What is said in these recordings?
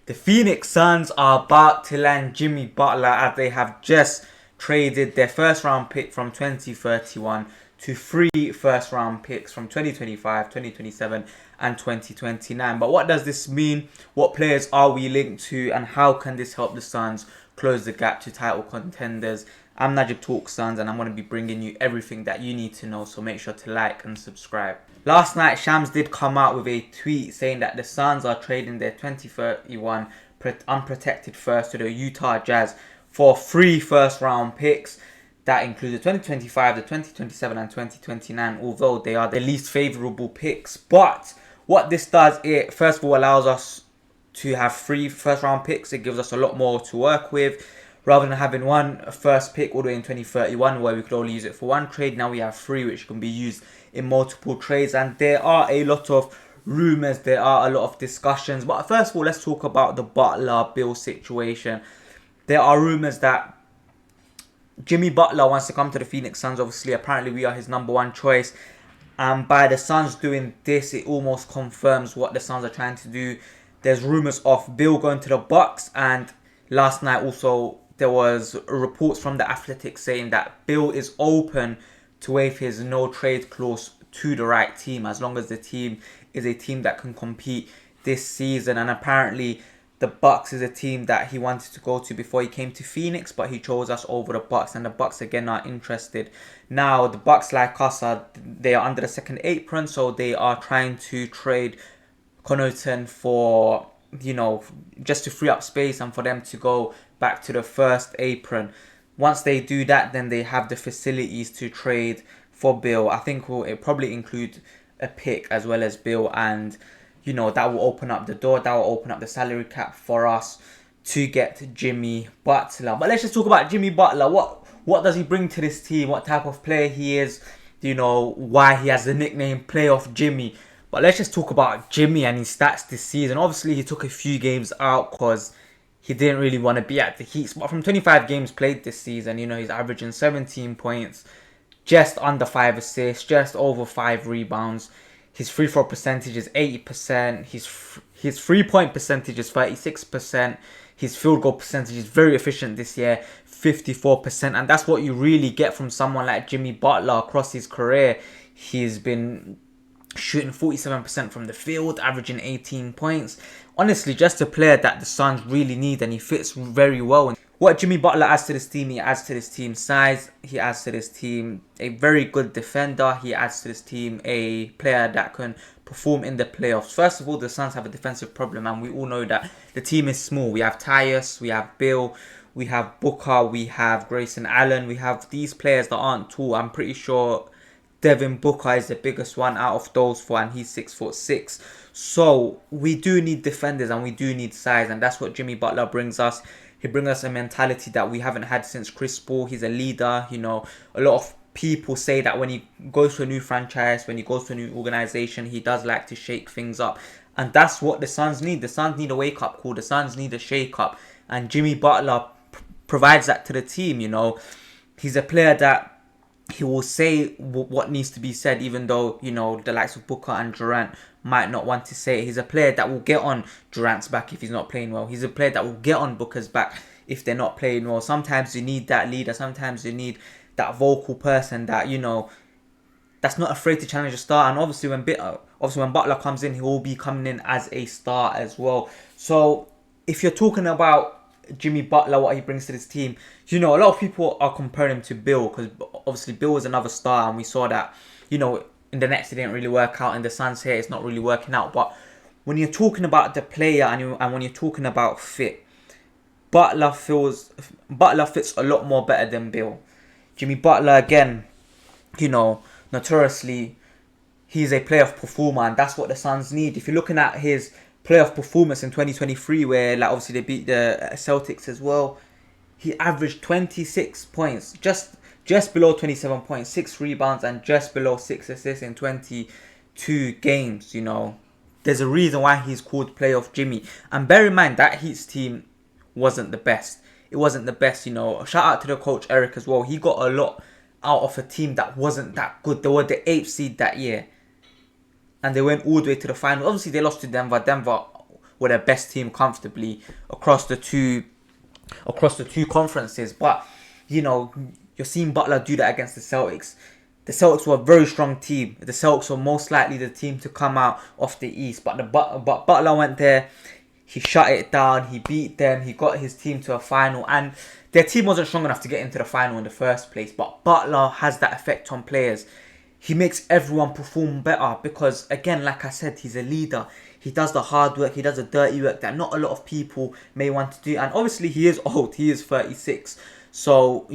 The Phoenix Suns are about to land Jimmy Butler as they have just traded their first round pick from 2031 to 3 first round picks from 2025, 2027 and 2029. But what does this mean? What players are we linked to, and how can this help the Suns close the gap to title contenders? I'm Najib Talk Suns, and I'm going to be bringing you everything that you need to know, so make sure to like and subscribe. Last night, Shams did come out with a tweet saying that the Suns are trading their 2031 unprotected first to the Utah Jazz for 3 first round picks. That includes the 2025, the 2027 and 2029, although they are the least favourable picks. But what this does, it first of all allows us to have 3 first round picks. It gives us a lot more to work with. Rather than having one first pick all the way in 2031 where we could only use it for one trade, now we have 3 which can be used in multiple trades. And there are a lot of rumours, there are a lot of discussions. But first of all, let's talk about the Butler-Beal situation. There are rumours that Jimmy Butler wants to come to the Phoenix Suns. Obviously, apparently we are his number 1 choice. And by the Suns doing this, it almost confirms what the Suns are trying to do. There's rumours of Beal going to the Bucks, and last night also there was reports from the Athletic saying that Beal is open to waive his no trade clause to the right team, as long as the team is a team that can compete this season. And apparently the Bucks is a team that he wanted to go to before he came to Phoenix, but he chose us over the Bucks, and the Bucks again are interested. Now the Bucks, like us, they are under the second apron, so they are trying to trade Connaughton for, just to free up space and for them to go back to the first apron. Once they do that, then they have the facilities to trade for Beal. I think it probably include a pick as well as Beal, and that will open up the door, that will open up the salary cap for us to get Jimmy Butler. But let's just talk about Jimmy Butler. What does he bring to this team? What type of player he is? Why he has the nickname Playoff Jimmy. But let's just talk about Jimmy and his stats this season. Obviously, he took a few games out because he didn't really want to be at the Heat. But from 25 games played this season, he's averaging 17 points, just under 5 assists, just over 5 rebounds. His free throw percentage is 80%. His 3-point percentage is 36%. His field goal percentage is very efficient this year, 54%. And that's what you really get from someone like Jimmy Butler across his career. He's been shooting 47% from the field, averaging 18 points. Honestly, just a player that the Suns really need, and he fits very well. What Jimmy Butler adds to this team, he adds to this team size, he adds to this team a very good defender, he adds to this team a player that can perform in the playoffs. First of all, the Suns have a defensive problem, and we all know that the team is small. We have Tyus, we have Beal, we have Booker, we have Grayson Allen, we have these players that aren't tall. I'm pretty sure Devin Booker is the biggest one out of those 4, and he's 6'6". So we do need defenders and we do need size, and that's what Jimmy Butler brings us. He brings us a mentality that we haven't had since Chris Paul. He's a leader. A lot of people say that when he goes to a new franchise, when he goes to a new organization, he does like to shake things up. And that's what the Suns need. The Suns need a wake-up call. The Suns need a shake-up. And Jimmy Butler provides that to the team, He's a player that he will say what needs to be said, even though, the likes of Booker and Durant might not want to say it. He's a player that will get on Durant's back if he's not playing well. He's a player that will get on Booker's back if they're not playing well. Sometimes you need that leader. Sometimes you need that vocal person that, that's not afraid to challenge a star. And obviously when Butler comes in, he will be coming in as a star as well. So if you're talking about Jimmy Butler, what he brings to this team, a lot of people are comparing him to Beal, because obviously Beal was another star, and we saw that, in the Nets it didn't really work out. In the Suns here, it's not really working out. But when you're talking about the player and when you're talking about fit, Butler fits a lot more better than Beal. Jimmy Butler, again, notoriously, he's a playoff performer, and that's what the Suns need. If you're looking at his playoff performance in 2023, where obviously they beat the Celtics as well, he averaged 26 points, just below 27 points, 6 rebounds and just below 6 assists in 22 games. There's a reason why he's called Playoff Jimmy. And bear in mind that Heat's team wasn't the best. It wasn't the best. Shout out to the coach Eric as well. He got a lot out of a team that wasn't that good. They were the 8th seed that year, and they went all the way to the final. Obviously they lost to Denver. Denver were the best team comfortably across the two conferences. But you're seeing Butler do that against the Celtics. The Celtics were a very strong team. The Celtics were most likely the team to come out of the East. But Butler went there. He shut it down. He beat them. He got his team to a final. And their team wasn't strong enough to get into the final in the first place. But Butler has that effect on players. He makes everyone perform better because, again, like I said, he's a leader. He does the hard work. He does the dirty work that not a lot of people may want to do. And obviously, he is old. He is 36. So,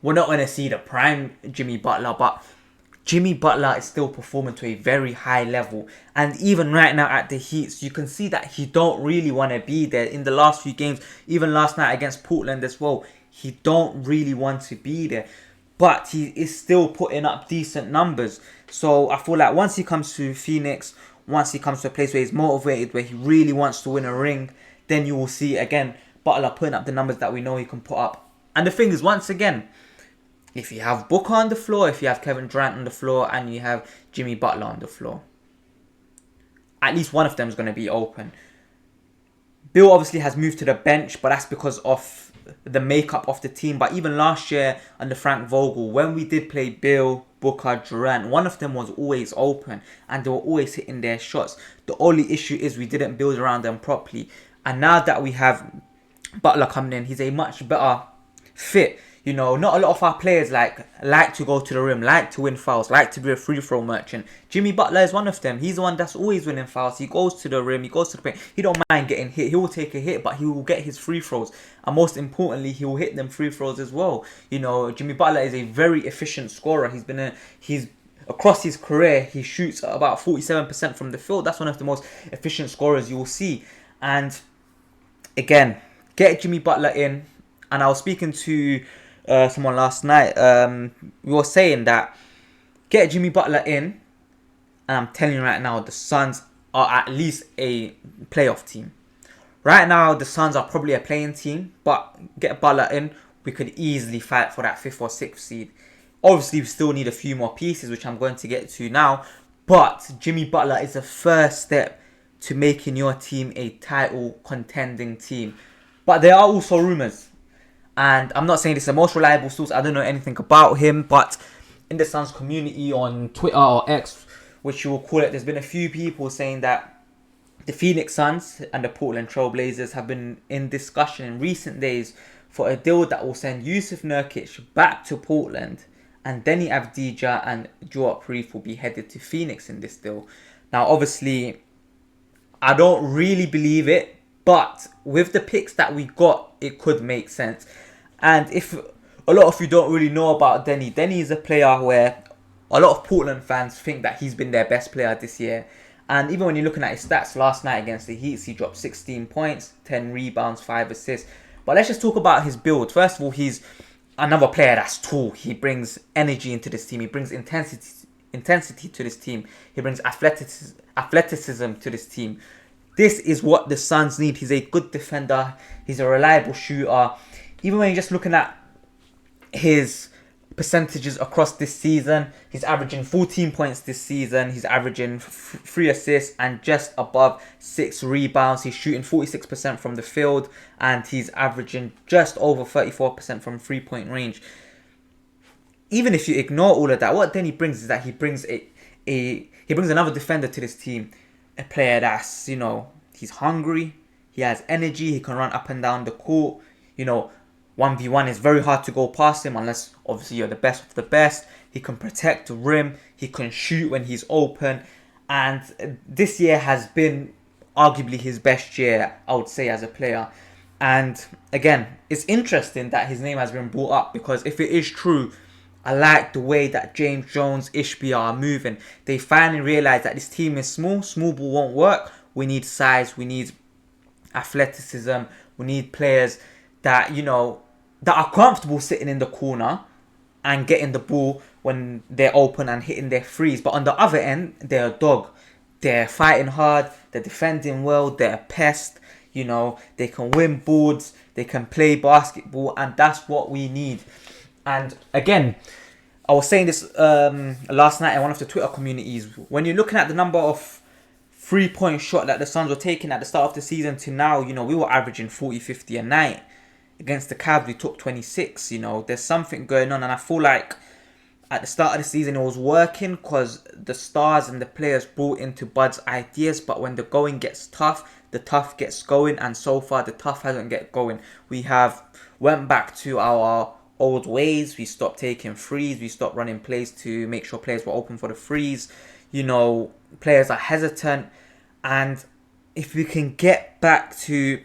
we're not going to see the prime Jimmy Butler. But Jimmy Butler is still performing to a very high level. And even right now at the Heat, you can see that he don't really want to be there. In the last few games, even last night against Portland as well, he don't really want to be there. But he is still putting up decent numbers. So I feel like once he comes to Phoenix, once he comes to a place where he's motivated, where he really wants to win a ring, then you will see, again, Butler putting up the numbers that we know he can put up. And the thing is, once again, if you have Booker on the floor, if you have Kevin Durant on the floor, and you have Jimmy Butler on the floor, at least one of them is going to be open. Beal obviously has moved to the bench, but that's because of the makeup of the team. But even last year under Frank Vogel, when we did play Beal, Booker, Durant, one of them was always open and they were always hitting their shots. The only issue is we didn't build around them properly. And now that we have Butler coming in, he's a much better fit. Not a lot of our players like to go to the rim, like to win fouls, like to be a free throw merchant. Jimmy Butler is one of them. He's the one that's always winning fouls. He goes to the rim, he goes to the paint. He don't mind getting hit. He will take a hit, but he will get his free throws. And most importantly, he will hit them free throws as well. Jimmy Butler is a very efficient scorer. He's across his career, he shoots at about 47% from the field. That's one of the most efficient scorers you will see. And again, get Jimmy Butler in. And I was speaking to someone last night. We were saying that get Jimmy Butler in, and I'm telling you right now, the Suns are at least a playoff team. Right now, the Suns are probably a playing team, but get Butler in, we could easily fight for that 5th or 6th seed. Obviously, we still need a few more pieces, which I'm going to get to now. But Jimmy Butler is the first step to making your team a title contending team. But there are also rumours. And I'm not saying this is the most reliable source. I don't know anything about him. But in the Suns community on Twitter or X, which you will call it, there's been a few people saying that the Phoenix Suns and the Portland Trail Blazers have been in discussion in recent days for a deal that will send Yusuf Nurkic back to Portland. And Deni Avdija and Durant will be headed to Phoenix in this deal. Now, obviously, I don't really believe it. But with the picks that we got, it could make sense. And if a lot of you don't really know about Deni is a player where a lot of Portland fans think that he's been their best player this year. And even when you're looking at his stats last night against the Heat, he dropped 16 points, 10 rebounds, 5 assists. But let's just talk about his build. First of all, he's another player that's tall. He brings energy into this team. He brings intensity to this team. He brings athleticism to this team. This is what the Suns need. He's a good defender. He's a reliable shooter. Even when you're just looking at his percentages across this season, he's averaging 14 points this season. He's averaging 3 assists and just above 6 rebounds. He's shooting 46% from the field. And he's averaging just over 34% from 3-point range. Even if you ignore all of that, what Deni brings is that he brings another defender to this team. A player that's, he's hungry, he has energy, he can run up and down the court. 1v1 is very hard to go past him unless, obviously, you're the best of the best. He can protect the rim, he can shoot when he's open. And this year has been arguably his best year, I would say, as a player. And again, it's interesting that his name has been brought up because if it is true, I like the way that James Jones, Ishbia are moving. They finally realize that this team is small. Small ball won't work. We need size. We need athleticism. We need players that, that are comfortable sitting in the corner and getting the ball when they're open and hitting their threes. But on the other end, they're a dog. They're fighting hard. They're defending well. They're a pest. They can win boards. They can play basketball. And that's what we need. And again, I was saying this last night in one of the Twitter communities. When you're looking at the number of 3-point shot that the Suns were taking at the start of the season to now, we were averaging 40, 50 a night. Against the Cavs, we took 26, There's something going on, and I feel like at the start of the season, it was working because the stars and the players brought into Bud's ideas. But when the going gets tough, the tough gets going. And so far, the tough hasn't get going. We have went back to our old ways. We stopped taking threes. We stopped running plays to make sure players were open for the threes. Players are hesitant. And if we can get back to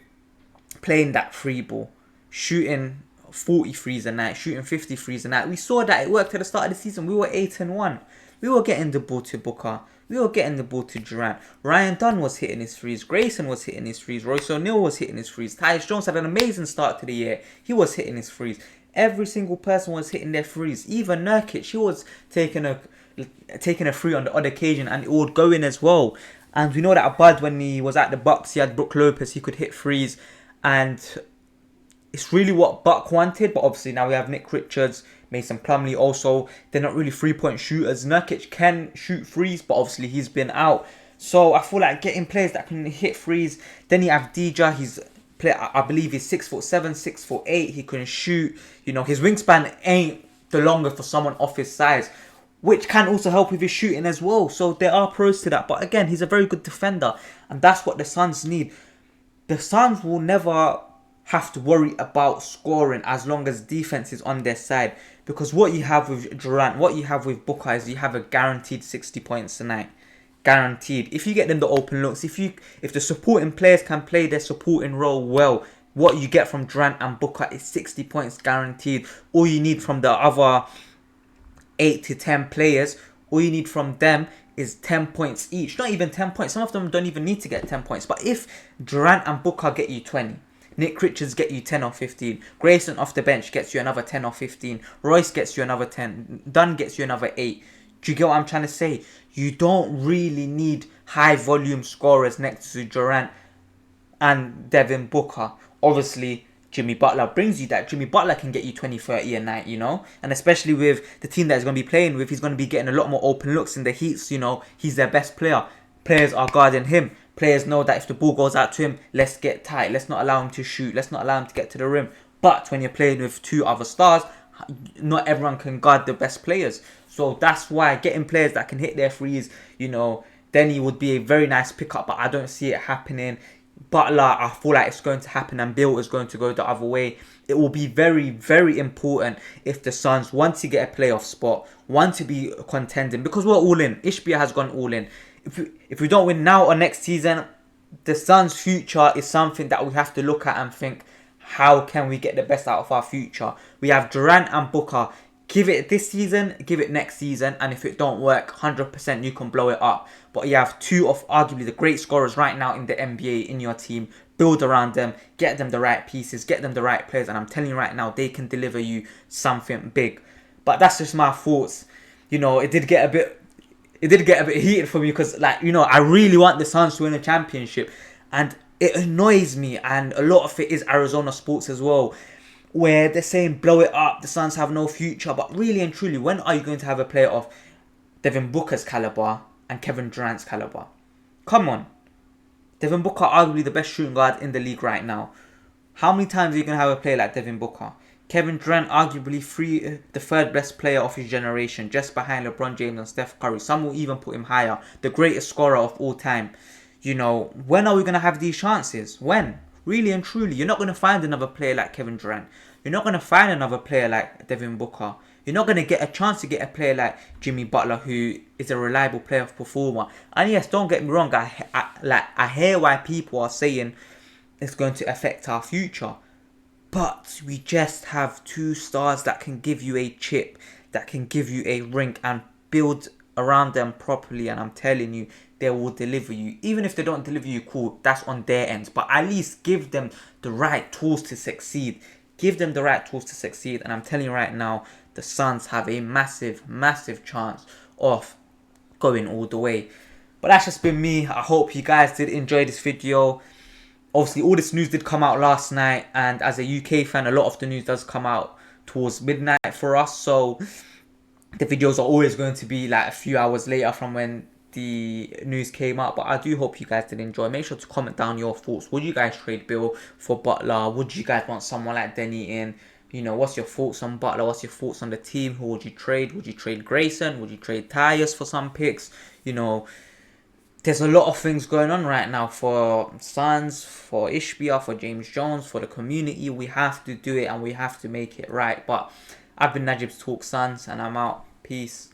playing that free ball, shooting 40 threes a night, shooting 50 threes a night. We saw that it worked at the start of the season. We were 8-1. We were getting the ball to Booker. We were getting the ball to Durant. Ryan Dunn was hitting his threes. Grayson was hitting his threes. Royce O'Neal was hitting his threes. Tyus Jones had an amazing start to the year. He was hitting his threes. Every single person was hitting their threes. Even Nurkic, he was taking a three on the odd occasion, and it would go in as well. And we know that Bud, when he was at the Bucks, he had Brook Lopez. He could hit threes, and it's really what Buck wanted. But obviously now we have Nick Richards, Mason Plumlee. Also, they're not really 3-point shooters. Nurkic can shoot threes, but obviously he's been out. So I feel like getting players that can hit threes. Deni Avdija, I believe he's 6'7", 6'8". He can shoot. His wingspan ain't the longer for someone off his size, which can also help with his shooting as well. So there are pros to that. But again, he's a very good defender, and that's what the Suns need. The Suns will never have to worry about scoring as long as defense is on their side, because what you have with Durant, what you have with Booker is you have a guaranteed 60 points a night. Guaranteed. If you get them the open looks, if the supporting players can play their supporting role well, what you get from Durant and Booker is 60 points guaranteed. All you need from the other 8 to 10 players, all you need from them is 10 points each. Not even 10 points. Some of them don't even need to get 10 points. But if Durant and Booker get you 20, Nick Richards get you 10 or 15, Grayson off the bench gets you another 10 or 15, Royce gets you another 10, Dunn gets you another 8. Do you get what I'm trying to say? You don't really need high volume scorers next to Durant and Devin Booker. Obviously, Jimmy Butler brings you that. Jimmy Butler can get you 20, 30 a night, And especially with the team that he's going to be playing with, he's going to be getting a lot more open looks in the heats, He's their best player. Players are guarding him. Players know that if the ball goes out to him, let's get tight. Let's not allow him to shoot. Let's not allow him to get to the rim. But when you're playing with two other stars, not everyone can guard the best players. So that's why getting players that can hit their threes, Deni would be a very nice pickup, but I don't see it happening. Butler, I feel like it's going to happen, and Beal is going to go the other way. It will be very, very important if the Suns want to get a playoff spot, want to be contending, because we're all in. Ishbia has gone all in. If we don't win now or next season, the Suns' future is something that we have to look at and think, how can we get the best out of our future? We have Durant and Booker. Give it this season, give it next season, and if it don't work, 100% you can blow it up. But you have two of arguably the great scorers right now in the NBA in your team. Build around them, get them the right pieces, get them the right players, and I'm telling you right now, they can deliver you something big. But that's just my thoughts. It did get a bit heated for me because, I really want the Suns to win a championship, and it annoys me, and a lot of it is Arizona sports as well, where they're saying blow it up, the Suns have no future. But really and truly, when are you going to have a player of Devin Booker's caliber and Kevin Durant's caliber? Come on. Devin Booker, arguably the best shooting guard in the league right now. How many times are you going to have a player like Devin Booker? Kevin Durant, arguably the third best player of his generation, just behind LeBron James and Steph Curry. Some will even put him higher. The greatest scorer of all time. When are we going to have these chances? When? Really and truly, you're not going to find another player like Kevin Durant. You're not going to find another player like Devin Booker. You're not going to get a chance to get a player like Jimmy Butler, who is a reliable playoff performer. And yes, don't get me wrong, I hear why people are saying it's going to affect our future. But we just have two stars that can give you a chip, that can give you a ring, and build around them properly. And I'm telling you, they will deliver you. Even if they don't deliver you, cool, that's on their ends. But at least give them the right tools to succeed. Give them the right tools to succeed. And I'm telling you right now, the Suns have a massive, massive chance of going all the way. But that's just been me. I hope you guys did enjoy this video. Obviously, all this news did come out last night. And as a UK fan, a lot of the news does come out towards midnight for us. So the videos are always going to be like a few hours later from when the news came out. But I do hope you guys did enjoy. Make sure to comment down your thoughts. Would you guys trade Beal for Butler? Would you guys want someone like Deni in? You know, what's your thoughts on Butler? What's your thoughts on the team? Who would you trade? Would you trade Grayson? Would you trade Tyus for some picks? You know, there's a lot of things going on right now for Suns, for Ishbia, for James Jones, for the community. We have to do it and we have to make it right. But I've been Najib's Talk Suns and I'm out. Peace.